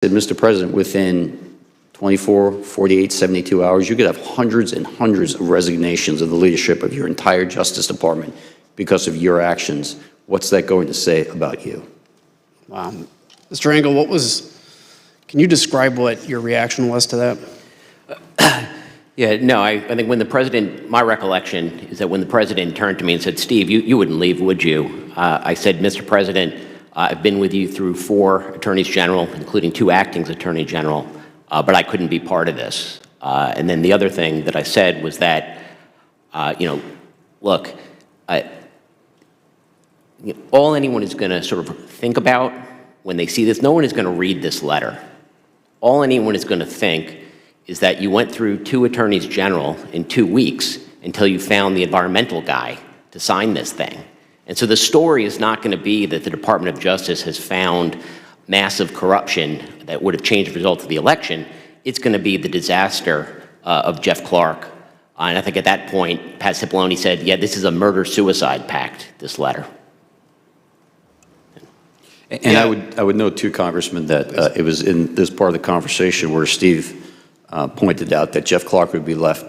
said, Mr. President, within 24, 48, 72 hours, you could have hundreds and hundreds of resignations of the leadership of your entire Justice Department because of your actions. What's that going to say about you? Wow. Mr. Engel, can you describe what your reaction was to that? Yeah, no, I think when the president, my recollection is that when the president turned to me and said, Steve, you wouldn't leave, would you? I said, Mr. President, I've been with you through 4 attorneys general, including 2 acting attorney general, but I couldn't be part of this. And then the other thing that I said was that, look, all anyone is going to sort of think about when they see this, no one is going to read this letter. All anyone is going to think is that you went through 2 attorneys general in 2 weeks until you found the environmental guy to sign this thing. And so the story is not going to be that the Department of Justice has found massive corruption that would have changed the result of the election. It's going to be the disaster of Jeff Clark. And I think at that point, Pat Cipollone said, yeah, this is a murder-suicide pact, this letter. And yeah. I would note, too, Congressman, that it was in this part of the conversation where Steve pointed out that Jeff Clark would be left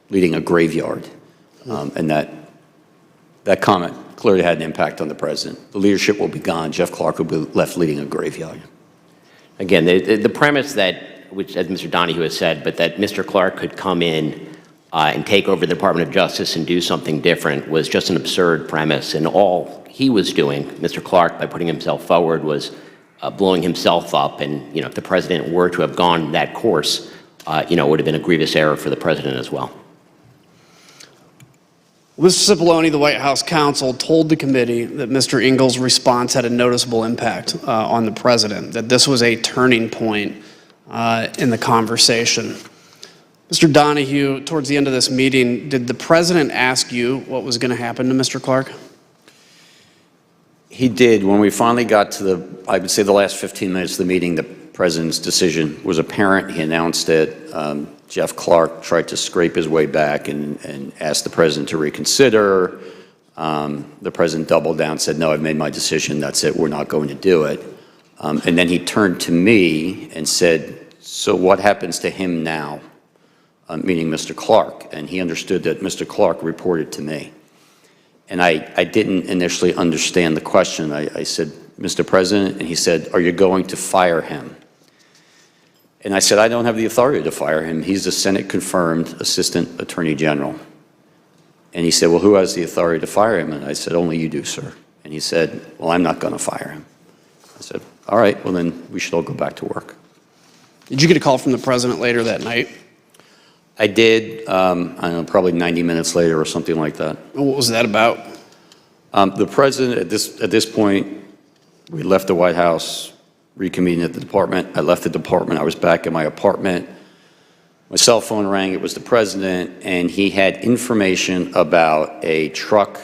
leading a graveyard, and that comment clearly had an impact on the president. The leadership will be gone. Jeff Clark will be left leading a graveyard. Again, the premise that, which as Mr. Donohue has said, but that Mr. Clark could come in and take over the Department of Justice and do something different was just an absurd premise. And all he was doing, Mr. Clark, by putting himself forward, was blowing himself up. And if the president were to have gone that course, it would have been a grievous error for the president as well. Mr. Cipollone, the White House counsel, told the committee that Mr. Engel's response had a noticeable impact on the president, that this was a turning point in the conversation. Mr. Donohue, towards the end of this meeting, did the president ask you what was going to happen to Mr. Clark? He did. When we finally got to I would say the last 15 minutes of the meeting, the president's decision was apparent. He announced that Jeff Clark tried to scrape his way back and asked the president to reconsider. The president doubled down, said, no, I've made my decision. That's it. We're not going to do it. And then he turned to me and said, so what happens to him now? Meaning Mr. Clark. And he understood that Mr. Clark reported to me. And I didn't initially understand the question. I said, Mr. President, and he said, are you going to fire him? And I said, I don't have the authority to fire him. He's a Senate-confirmed Assistant Attorney General. And he said, well, who has the authority to fire him? And I said, only you do, sir. And he said, well, I'm not going to fire him. I said, all right, well, then we should all go back to work. Did you get a call from the president later that night? I did, I don't know, probably 90 minutes later or something like that. What was that about? The president, at this point, we left the White House, reconvened at the department. I left the department. I was back in my apartment. My cell phone rang. It was the president, and he had information about a truck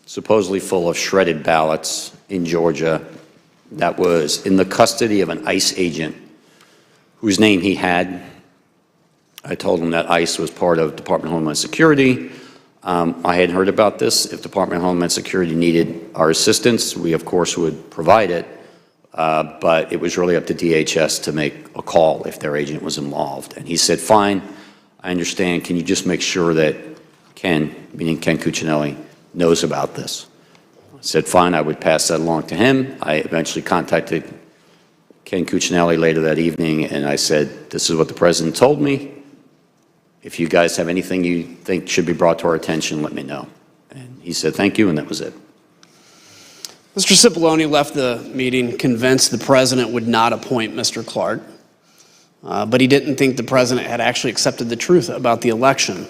supposedly full of shredded ballots in Georgia that was in the custody of an ICE agent whose name he had. I told him that ICE was part of Department of Homeland Security. I had heard about this. If Department of Homeland Security needed our assistance, we, of course, would provide it. But it was really up to DHS to make a call if their agent was involved. And he said, fine, I understand. Can you just make sure that Ken, meaning Ken Cuccinelli, knows about this? I said, fine, I would pass that along to him. I eventually contacted Ken Cuccinelli later that evening, and I said, this is what the president told me. If you guys have anything you think should be brought to our attention, let me know. And he said, thank you, and that was it. Mr. Cipollone left the meeting convinced the president would not appoint Mr. Clark, but he didn't think the president had actually accepted the truth about the election.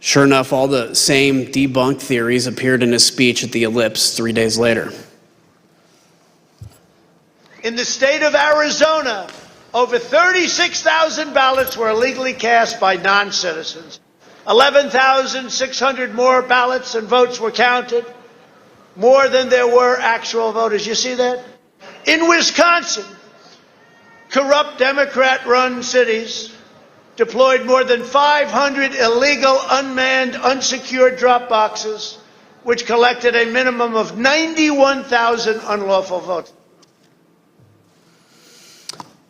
Sure enough, all the same debunked theories appeared in his speech at the Ellipse 3 days later. In the state of Arizona, over 36,000 ballots were illegally cast by non-citizens. 11,600 more ballots and votes were counted, more than there were actual voters. You see that? In Wisconsin, corrupt Democrat-run cities deployed more than 500 illegal, unmanned, unsecured drop boxes, which collected a minimum of 91,000 unlawful votes.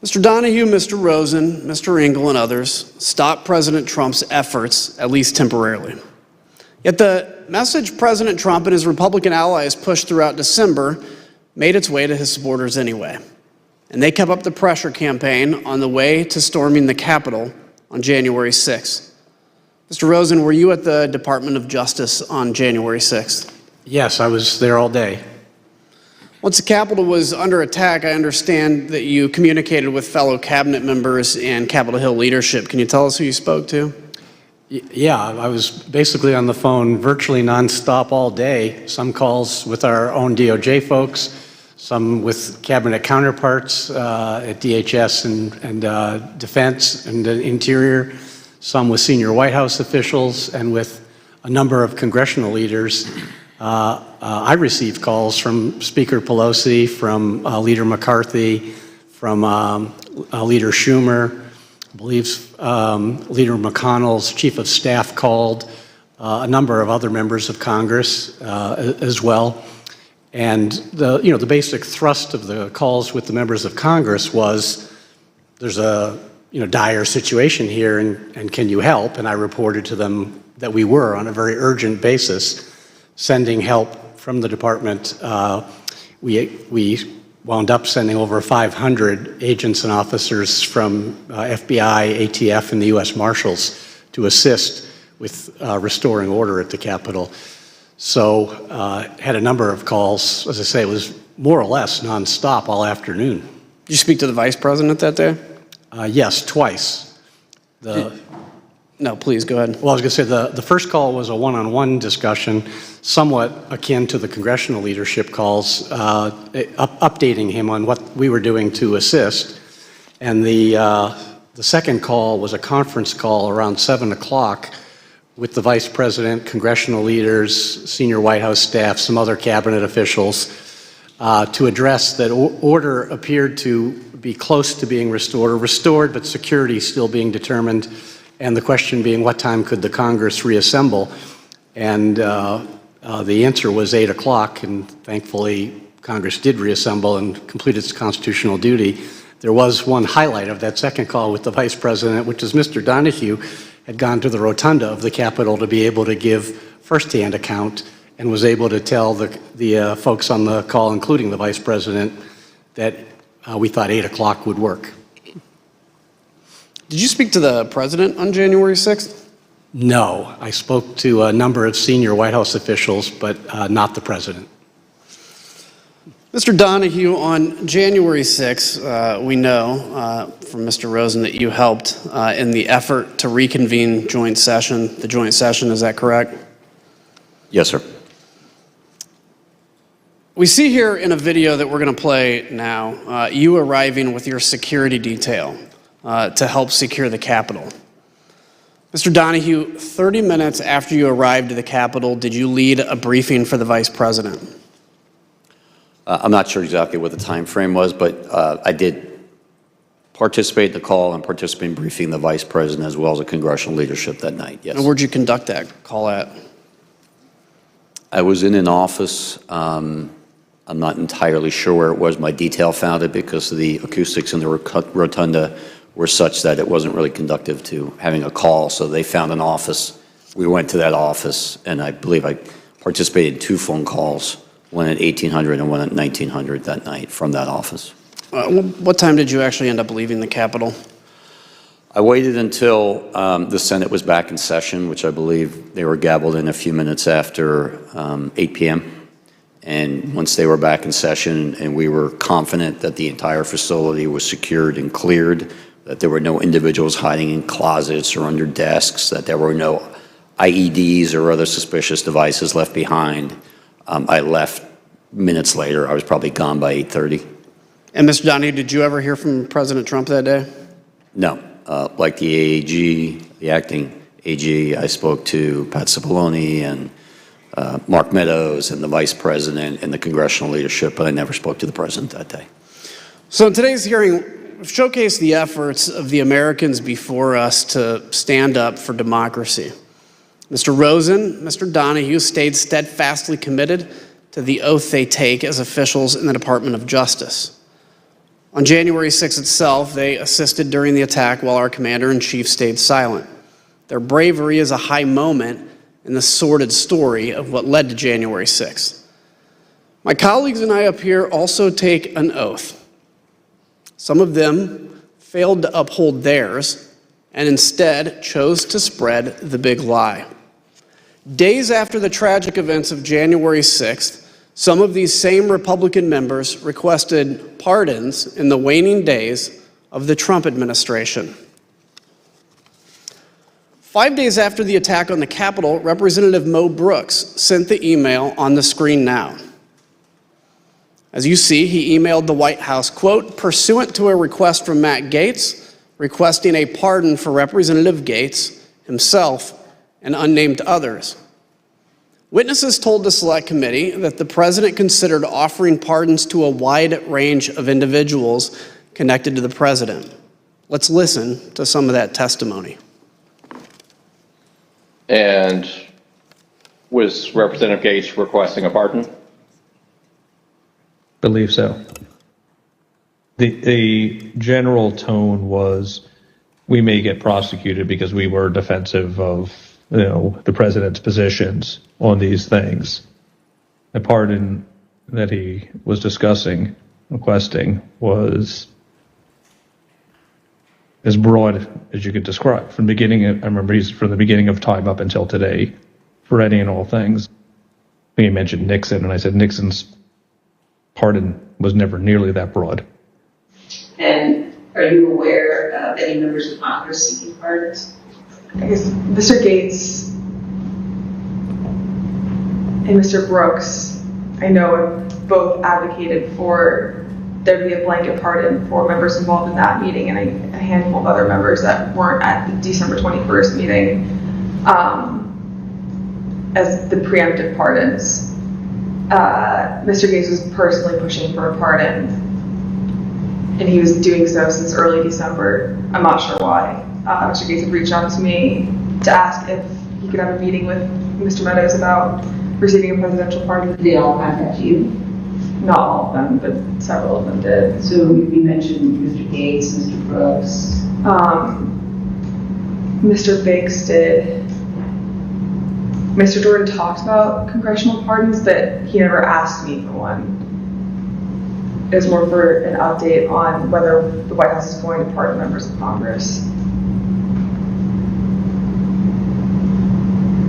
Mr. Donahue, Mr. Rosen, Mr. Engel, and others stopped President Trump's efforts, at least temporarily. Yet the message President Trump and his Republican allies pushed throughout December made its way to his supporters anyway. And they kept up the pressure campaign on the way to storming the Capitol on January 6th. Mr. Rosen, were you at the Department of Justice on January 6th? Yes, I was there all day. Once the Capitol was under attack, I understand that you communicated with fellow cabinet members and Capitol Hill leadership. Can you tell us who you spoke to? Yeah, I was basically on the phone virtually nonstop all day. Some calls with our own DOJ folks, some with cabinet counterparts at DHS and Defense and the Interior, some with senior White House officials, and with a number of congressional leaders. I received calls from Speaker Pelosi, from Leader McCarthy, from Leader Schumer. I believe Leader McConnell's chief of staff called, a number of other members of Congress as well. And the basic thrust of the calls with the members of Congress was, there's a dire situation here, and can you help? And I reported to them that we were, on a very urgent basis, sending help from the department. We wound up sending over 500 agents and officers from FBI, ATF, and the U.S. Marshals to assist with restoring order at the Capitol. So had a number of calls. As I say, it was more or less nonstop all afternoon. Did you speak to the vice president that day? Yes, twice. No, please, go ahead. Well, I was going to say the first call was a one-on-one discussion, somewhat akin to the congressional leadership calls, updating him on what we were doing to assist. And the second call was a conference call around 7 o'clock with the vice president, congressional leaders, senior White House staff, some other cabinet officials, to address that order appeared to be close to being restored, but security still being determined. And the question being, what time could the Congress reassemble? And the answer was 8 o'clock, and thankfully Congress did reassemble and complete its constitutional duty. There was one highlight of that second call with the vice president, which is Mr. Donahue had gone to the rotunda of the Capitol to be able to give firsthand account, and was able to tell the folks on the call, including the vice president, that we thought 8 o'clock would work. Did you speak to the president on January 6th? No, I spoke to a number of senior White House officials, but not the president. Mr. Donahue, on January 6th, we know from Mr. Rosen that you helped in the effort to reconvene the joint session, is that correct? Yes, sir. We see here in a video that we're going to play now, you arriving with your security detail to help secure the Capitol. Mr. Donahue, 30 minutes after you arrived at the Capitol, did you lead a briefing for the vice president? I'm not sure exactly what the time frame was, but I did participate in the call and participate in briefing the vice president as well as the congressional leadership that night, yes. And where'd you conduct that call at? I was in an office. I'm not entirely sure where it was. My detail found it because the acoustics in the rotunda were such that it wasn't really conducive to having a call, so they found an office. We went to that office, and I believe I participated in 2 phone calls, one at 1800 and one at 1900 that night from that office. What time did you actually end up leaving the Capitol? I waited until the Senate was back in session, which I believe they were gavelled in a few minutes after 8 p.m. And once they were back in session and we were confident that the entire facility was secured and cleared, that there were no individuals hiding in closets or under desks, that there were no IEDs or other suspicious devices left behind, I left minutes later. I was probably gone by 8:30. And Mr. Donahue, did you ever hear from President Trump that day? No. Like the AG, the acting AG, I spoke to Pat Cipollone and Mark Meadows and the vice president and the congressional leadership, but I never spoke to the president that day. So in today's hearing, we've showcased the efforts of the Americans before us to stand up for democracy. Mr. Rosen, Mr. Donahue stayed steadfastly committed to the oath they take as officials in the Department of Justice. On January 6th itself, they assisted during the attack while our commander-in-chief stayed silent. Their bravery is a high moment in the sordid story of what led to January 6th. My colleagues and I up here also take an oath. Some of them failed to uphold theirs and instead chose to spread the big lie. Days after the tragic events of January 6th, some of these same Republican members requested pardons in the waning days of the Trump administration. 5 days after the attack on the Capitol, Representative Mo Brooks sent the email on the screen now. As you see, he emailed the White House, quote, pursuant to a request from Matt Gaetz, requesting a pardon for Representative Gaetz, himself, and unnamed others. Witnesses told the Select Committee that the president considered offering pardons to a wide range of individuals connected to the president. Let's listen to some of that testimony. And was Representative Gaetz requesting a pardon? Believe so. The general tone was, we may get prosecuted because we were defensive of, the president's positions on these things. The pardon that he was discussing, requesting, was as broad as you could describe. From the beginning, I remember he's from the beginning of time up until today, for any and all things. He mentioned Nixon, and I said Nixon's pardon was never nearly that broad. And are you aware of any members of Congress seeking pardons? I guess Mr. Gaetz and Mr. Brooks, I know, have both advocated for there to be a blanket pardon for members involved in that meeting, and a handful of other members that weren't at the December 21st meeting as the preemptive pardons. Mr. Gaetz was personally pushing for a pardon, and he was doing so since early December. I'm not sure why. Mr. Gaetz had reached out to me to ask if he could have a meeting with Mr. Meadows about receiving a presidential pardon. Did they all contact you? Not all of them, but several of them did. So you mentioned Mr. Gaetz, Mr. Brooks. Mr. Biggs did. Mr. Jordan talked about congressional pardons, but he never asked me for one. It was more for an update on whether the White House is going to pardon members of Congress.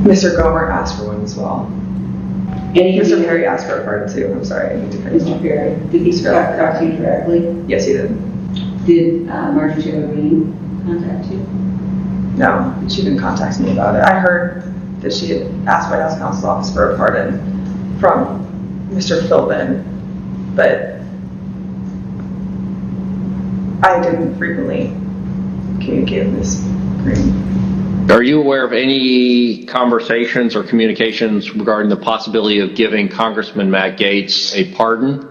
Mr. Gomer asked for one as well. Mr. Perry asked for a pardon too. I'm sorry, I need to finish. Mr. Perry, did he talk to you directly? Yes, he did. Did Marjorie Taylor Greene contact you? No, she didn't contact me about it. I heard that she had asked White House Counsel's Office for a pardon from Mr. Philbin, but I didn't frequently communicate with Ms. Greene. Are you aware of any conversations or communications regarding the possibility of giving Congressman Matt Gaetz a pardon?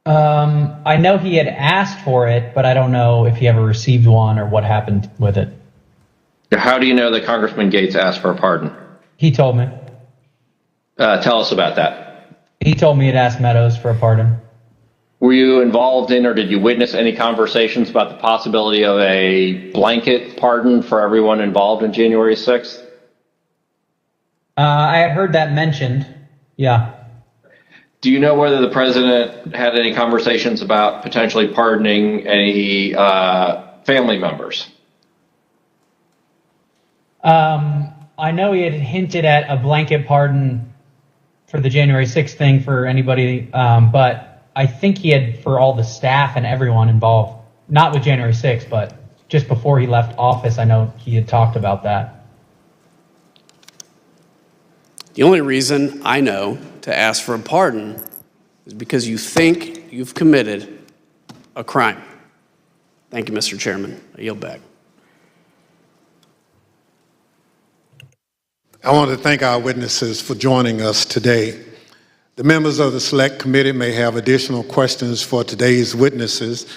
I know he had asked for it, but I don't know if he ever received one or what happened with it. How do you know that Congressman Gaetz asked for a pardon? He told me. Tell us about that. He told me he'd asked Meadows for a pardon. Were you involved in or did you witness any conversations about the possibility of a blanket pardon for everyone involved in January 6th? I had heard that mentioned, yeah. Do you know whether the president had any conversations about potentially pardoning any family members? I know he had hinted at a blanket pardon for the January 6th thing for anybody, but I think he had for all the staff and everyone involved, not with January 6th, but just before he left office, I know he had talked about that. The only reason I know to ask for a pardon is because you think you've committed a crime. Thank you, Mr. Chairman. I yield back. I want to thank our witnesses for joining us today. The members of the Select Committee may have additional questions for today's witnesses,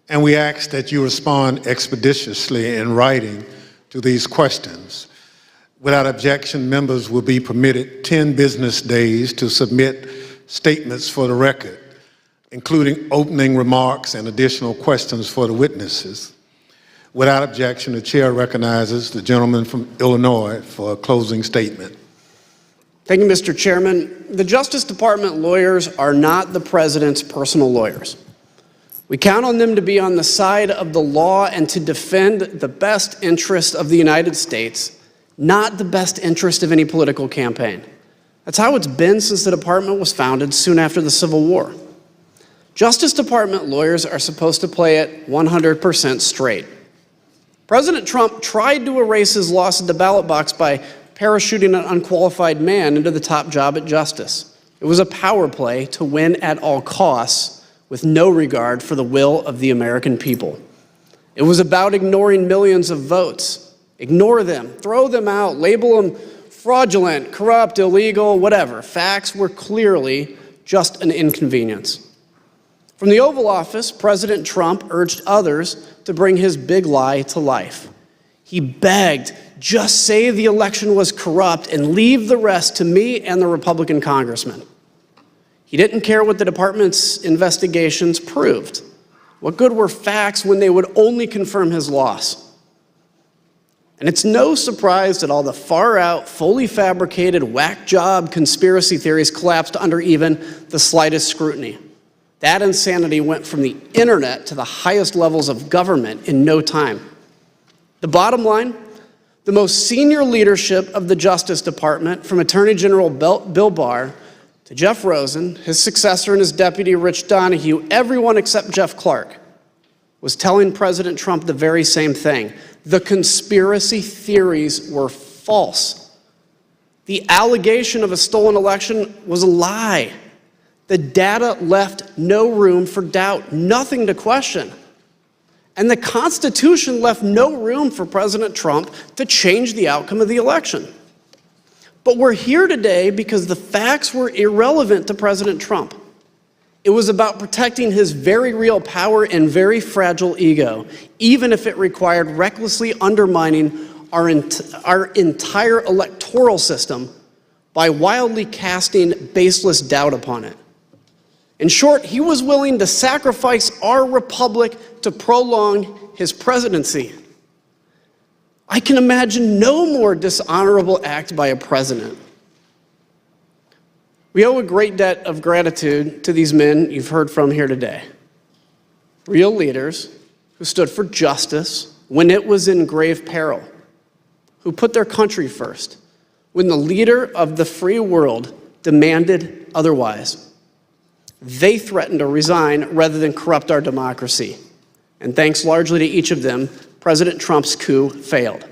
and we ask that you respond expeditiously in writing to these questions. Without objection, members will be permitted 10 business days to submit statements for the record. including opening remarks and additional questions for the witnesses. Without objection, the chair recognizes the gentleman from Illinois for a closing statement. Thank you, Mr. Chairman. The Justice Department lawyers are not the president's personal lawyers. We count on them to be on the side of the law and to defend the best interest of the United States, not the best interest of any political campaign. That's how it's been since the department was founded soon after the Civil War. Justice Department lawyers are supposed to play it 100% straight. President Trump tried to erase his loss at the ballot box by parachuting an unqualified man into the top job at Justice. It was a power play to win at all costs with no regard for the will of the American people. It was about ignoring millions of votes. Ignore them, throw them out, label them fraudulent, corrupt, illegal, whatever. Facts were clearly just an inconvenience. From the Oval Office, President Trump urged others to bring his big lie to life. He begged, just say the election was corrupt and leave the rest to me and the Republican congressman. He didn't care what the department's investigations proved. What good were facts when they would only confirm his loss? And it's no surprise that all the far-out, fully fabricated, whack job conspiracy theories collapsed under even the slightest scrutiny. That insanity went from the internet to the highest levels of government in no time. The bottom line, the most senior leadership of the Justice Department, from Attorney General Bill Barr to Jeff Rosen, his successor and his deputy Rich Donahue, everyone except Jeff Clark, was telling President Trump the very same thing. The conspiracy theories were false. The allegation of a stolen election was a lie. The data left no room for doubt, nothing to question. And the Constitution left no room for President Trump to change the outcome of the election. But we're here today because the facts were irrelevant to President Trump. It was about protecting his very real power and very fragile ego, even if it required recklessly undermining our entire electoral system by wildly casting baseless doubt upon it. In short, he was willing to sacrifice our republic to prolong his presidency. I can imagine no more dishonorable act by a president. We owe a great debt of gratitude to these men you've heard from here today. Real leaders who stood for justice when it was in grave peril, who put their country first when the leader of the free world demanded otherwise. They threatened to resign rather than corrupt our democracy. And thanks largely to each of them, President Trump's coup failed.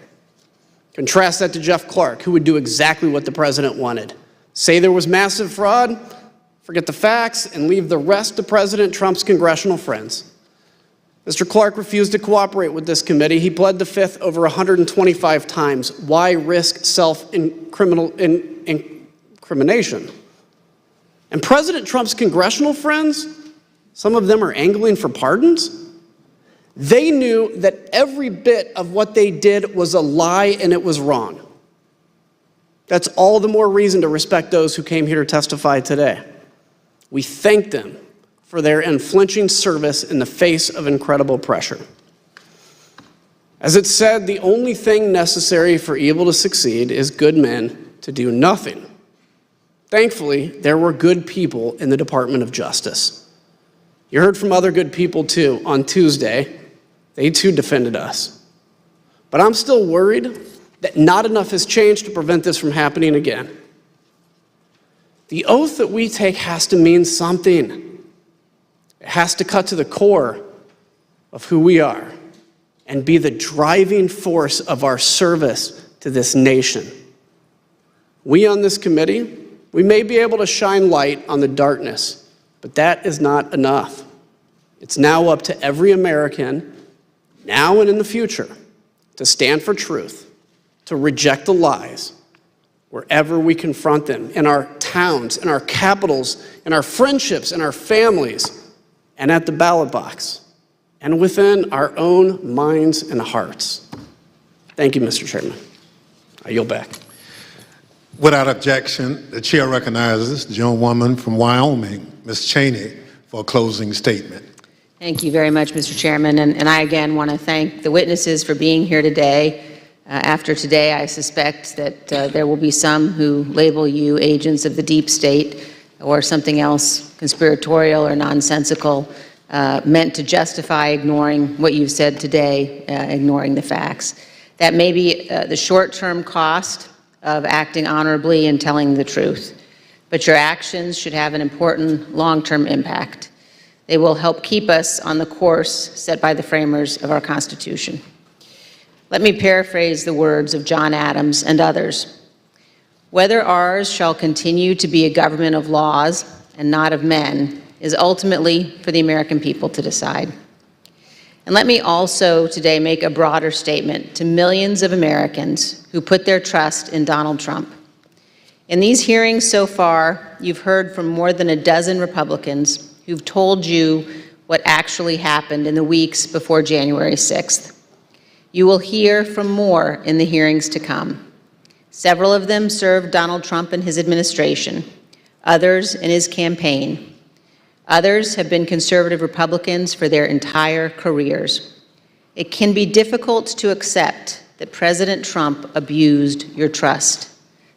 Contrast that to Jeff Clark, who would do exactly what the president wanted. Say there was massive fraud, forget the facts, and leave the rest to President Trump's congressional friends. Mr. Clark refused to cooperate with this committee. He pled the fifth over 125 times. Why risk self-incrimination? And President Trump's congressional friends, some of them are angling for pardons. They knew that every bit of what they did was a lie and it was wrong. That's all the more reason to respect those who came here to testify today. We thank them for their unflinching service in the face of incredible pressure. As it's said, the only thing necessary for evil to succeed is good men to do nothing. Thankfully, there were good people in the Department of Justice. You heard from other good people too on Tuesday. They too defended us. But I'm still worried that not enough has changed to prevent this from happening again. The oath that we take has to mean something. It has to cut to the core of who we are and be the driving force of our service to this nation. We on this committee, we may be able to shine light on the darkness, but that is not enough. It's now up to every American, now and in the future, to stand for truth, to reject the lies wherever we confront them, in our towns, in our capitals, in our friendships, in our families, and at the ballot box, and within our own minds and hearts. Thank you, Mr. Chairman. I yield back. Without objection, the chair recognizes the gentlewoman from Wyoming, Ms. Cheney, for for a closing statement. Thank you very much, Mr. Chairman. And I again want to thank the witnesses for being here today. After today, I suspect that there will be some who label you agents of the deep state or something else conspiratorial or nonsensical, meant to justify ignoring what you've said today, ignoring the facts. That may be the short-term cost of acting honorably and telling the truth, but your actions should have an important long-term impact. They will help keep us on the course set by the framers of our Constitution. Let me paraphrase the words of John Adams and others. Whether ours shall continue to be a government of laws and not of men is ultimately for the American people to decide. And let me also today make a broader statement to millions of Americans who put their trust in Donald Trump. In these hearings so far, you've heard from more than a dozen Republicans who've told you what actually happened in the weeks before January 6th. You will hear from more in the hearings to come. Several of them served Donald Trump and his administration, others in his campaign. Others have been conservative Republicans for their entire careers. It can be difficult to accept that President Trump abused your trust,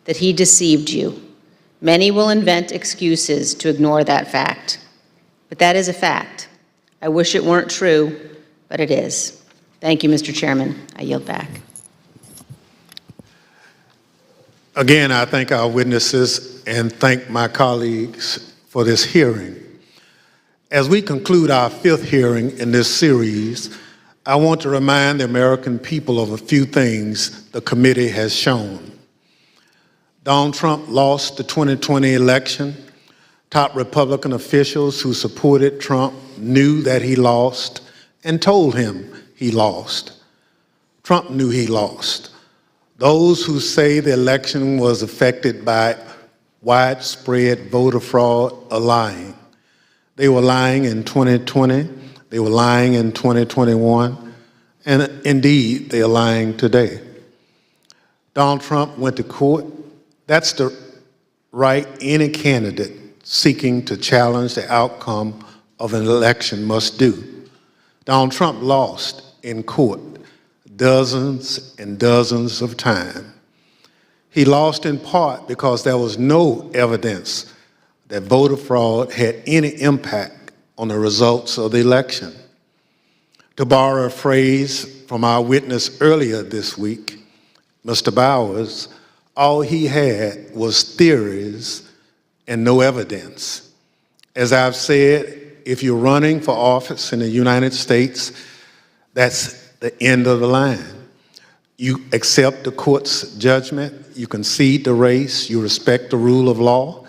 that he deceived you. Many will invent excuses to ignore that fact. But that is a fact. I wish it weren't true, but it is. Thank you, Mr. Chairman. I yield back. Again, I thank our witnesses and thank my colleagues for this hearing. As we conclude our fifth hearing in this series, I want to remind the American people of a few things the committee has shown. Donald Trump lost the 2020 election. Top Republican officials who supported Trump knew that he lost and told him he lost. Trump knew he lost. Those who say the election was affected by widespread voter fraud are lying. They were lying in 2020, they were lying in 2021, and indeed, they are lying today. Donald Trump went to court. That's the right any candidate seeking to challenge the outcome of an election must do. Donald Trump lost in court dozens and dozens of times. He lost in part because there was no evidence that voter fraud had any impact on the results of the election. To borrow a phrase from our witness earlier this week, Mr. Bowers, all he had was theories and no evidence. As I've said, if you're running for office in the United States, that's the end of the line. You accept the court's judgment, you concede the race, you respect the rule of law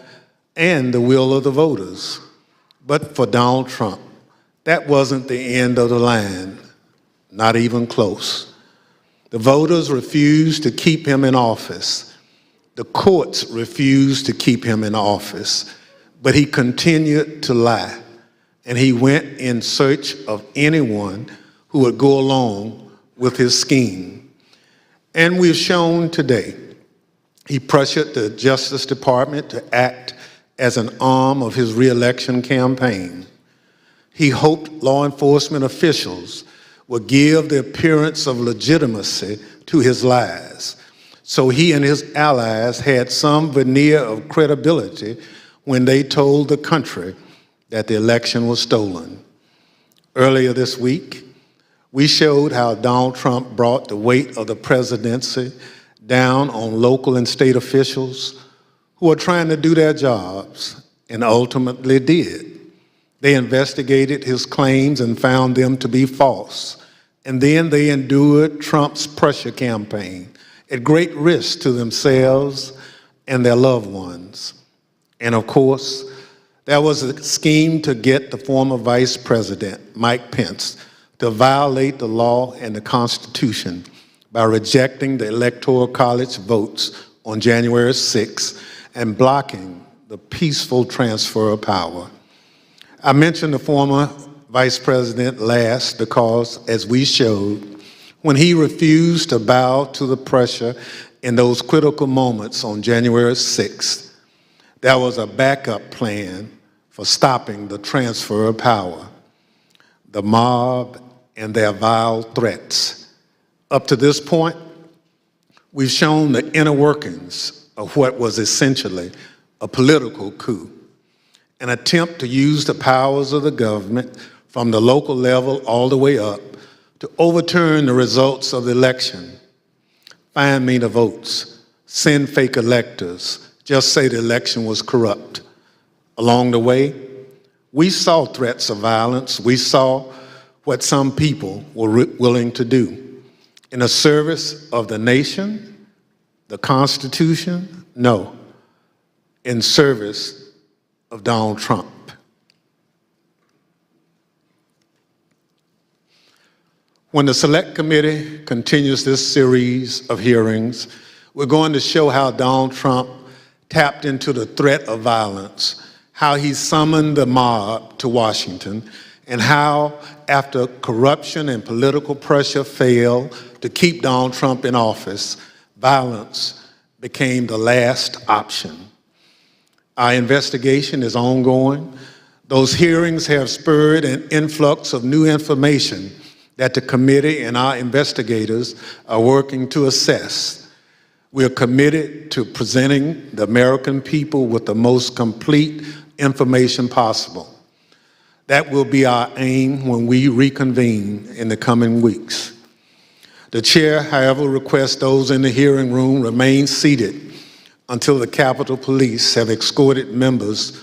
and the will of the voters. But for Donald Trump, that wasn't the end of the line, not even close. The voters refused to keep him in office. The courts refused to keep him in office, but he continued to lie. And he went in search of anyone who would go along with his scheme. And we've shown today, he pressured the Justice Department to act as an arm of his re-election campaign. He hoped law enforcement officials would give the appearance of legitimacy to his lies, so he and his allies had some veneer of credibility when they told the country that the election was stolen. Earlier this week, we showed how Donald Trump brought the weight of the presidency down on local and state officials who are trying to do their jobs and ultimately did. They investigated his claims and found them to be false. And then they endured Trump's pressure campaign at great risk to themselves and their loved ones. And of course, there was a scheme to get the former Vice President, Mike Pence, to violate the law and the Constitution by rejecting the Electoral College votes on January 6th and blocking the peaceful transfer of power. I mentioned the former Vice President last because, as we showed, when he refused to bow to the pressure in those critical moments on January 6th, there was a backup plan for stopping the transfer of power, the mob, and their vile threats. Up to this point, we've shown the inner workings of what was essentially a political coup, an attempt to use the powers of the government from the local level all the way up to overturn the results of the election, find me the votes, send fake electors, just say the election was corrupt. Along the way, we saw threats of violence. We saw what some people were willing to do. In the service of the nation, the Constitution? No. In service of Donald Trump. When the Select Committee continues this series of hearings, we're going to show how Donald Trump tapped into the threat of violence, how he summoned the mob to Washington, and how, after corruption and political pressure failed to keep Donald Trump in office, violence became the last option. Our investigation is ongoing. Those hearings have spurred an influx of new information that the committee and our investigators are working to assess. We are committed to presenting the American people with the most complete information possible. That will be our aim when we reconvene in the coming weeks. The chair, however, requests those in the hearing room remain seated until the Capitol Police have escorted members